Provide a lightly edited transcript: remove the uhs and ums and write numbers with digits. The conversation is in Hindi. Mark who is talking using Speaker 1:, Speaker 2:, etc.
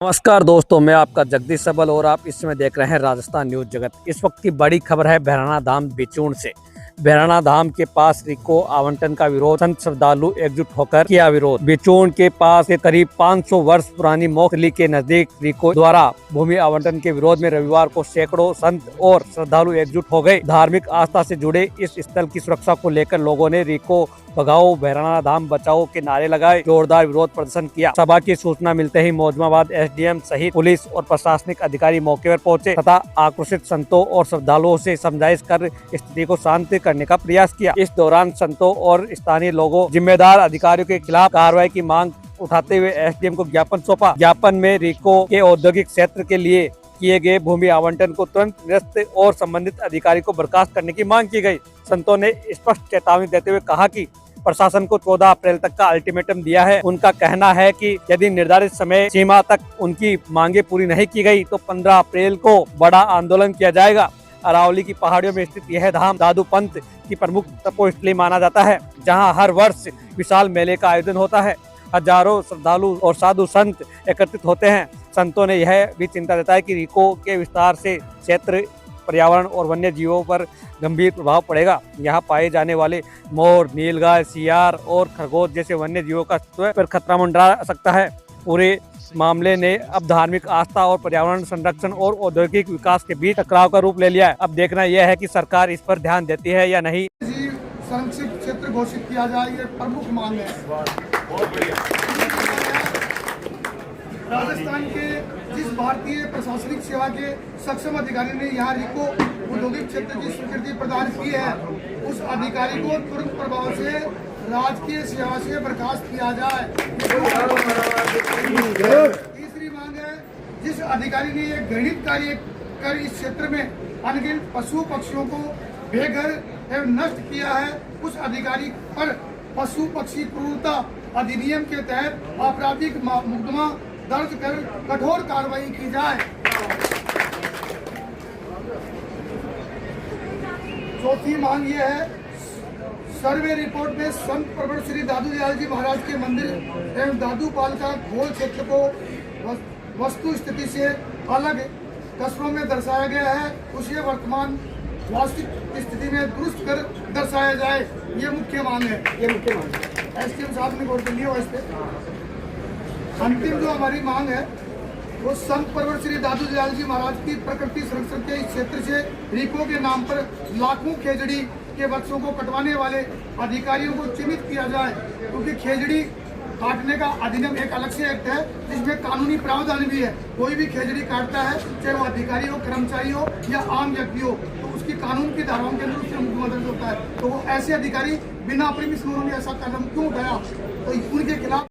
Speaker 1: नमस्कार दोस्तों, मैं आपका जगदीश सबल और आप इस समय देख रहे हैं राजस्थान न्यूज जगत। इस वक्त की बड़ी खबर है भैराना धाम बिचून से। भैराना धाम के पास रिको आवंटन का विरोध, संत श्रद्धालु एकजुट होकर किया विरोध। बिचून के पास के करीब 500 वर्ष पुरानी मोखली के नजदीक रिको द्वारा भूमि आवंटन के विरोध में रविवार को सैकड़ों संत और श्रद्धालु एकजुट हो गए। धार्मिक आस्था से जुड़े इस स्थल की सुरक्षा को लेकर लोगों ने रिको भगाओ, भैराना धाम बचाओ के नारे लगाए, जोरदार विरोध प्रदर्शन किया। सभा की सूचना मिलते ही मौजमाबाद एसडीएम सहित पुलिस और प्रशासनिक अधिकारी मौके पर पहुंचे तथा आक्रोशित संतों और श्रद्धालुओं से समझाइश कर स्थिति को शांत करने का प्रयास किया। इस दौरान संतों और स्थानीय लोगों जिम्मेदार अधिकारियों के खिलाफ कार्रवाई की मांग उठाते हुए एसडीएम को ज्ञापन सौंपा। ज्ञापन में रिको के औद्योगिक क्षेत्र के लिए किए गए भूमि आवंटन को तुरंत निरस्त और संबंधित अधिकारी को बर्खास्त करने की मांग की गई। संतों ने स्पष्ट चेतावनी देते हुए कहा कि प्रशासन को 14 अप्रैल तक का अल्टीमेटम दिया है। उनका कहना है कि यदि निर्धारित समय सीमा तक उनकी मांगे पूरी नहीं की गई तो 15 अप्रैल को बड़ा आंदोलन किया जाएगा। अरावली की पहाड़ियों में स्थित यह धाम दादू पंथ की प्रमुख तपोस्थली माना जाता है, जहां हर वर्ष विशाल मेले का आयोजन होता है। हजारों श्रद्धालु और साधु संत एकत्रित होते हैं। संतों ने यह भी चिंता जताई कि रिको के विस्तार से क्षेत्र, पर्यावरण और वन्य जीवों पर गंभीर प्रभाव पड़ेगा। यहाँ पाए जाने वाले मोर, नीलगाय, सियार और खरगोश जैसे वन्य जीवों का अस्तित्व पर खतरा मंडरा सकता है। पूरे मामले ने अब धार्मिक आस्था और पर्यावरण संरक्षण और औद्योगिक विकास के बीच टकराव का रूप ले लिया है। अब देखना यह है कि सरकार इस पर ध्यान देती है या नहीं।
Speaker 2: संरक्षित क्षेत्र घोषित किया जाए, ये प्रमुख मांग है। राजस्थान के जिस भारतीय प्रशासनिक सेवा के सक्षम अधिकारी ने यहाँ रिको औद्योगिक क्षेत्र की स्वीकृति प्रदान की है, उस अधिकारी को तुरंत प्रभाव से राजकीय सेवा से बर्खास्त किया जाए। तीसरी मांग है, जिस अधिकारी ने एक घृणित कार्य कर इस क्षेत्र में अनगिनत पशु पक्षियों को बेघर एवं नष्ट किया है, उस अधिकारी पर पशु पक्षी क्रूरता अधिनियम के तहत आपराधिक मुकदमा दर्ज कर कठोर कार्रवाई की जाए। चौथी मांग यह है, सर्वे रिपोर्ट में संत प्रवर श्री दादू दयाल जी महाराज के मंदिर एवं दादू पाल का गोल क्षेत्र को वस्तु स्थिति से अलग कस्बों में दर्शाया गया है, उसे वर्तमान वास्तविक स्थिति में दुरुस्त कर दर्शाया जाए। ये मुख्य मांग है। एसडीएम साहब ने गौर कर लिया। इस पे अंतिम जो हमारी मांग है वो संत प्रवर श्री दादू दयाल जी महाराज की प्रकृति संरक्षण के इस क्षेत्र से रिको के नाम पर लाखों खेजड़ी के वृक्षों को कटवाने वाले अधिकारियों को चिन्हित किया जाए, क्योंकि खेजड़ी काटने का अधिनियम एक अलग से एक्ट है जिसमें कानूनी प्रावधान भी है। कोई भी खेजड़ी काटता है, चाहे वो अधिकारी हो, कर्मचारी हो या आम व्यक्ति हो, तो उसकी कानून की धाराओं के अंदर उससे मुकदमा होता है। तो वो ऐसे अधिकारी बिना प्रीमिस में उन्होंने ऐसा कदम क्यों उठाया, तो उनके खिलाफ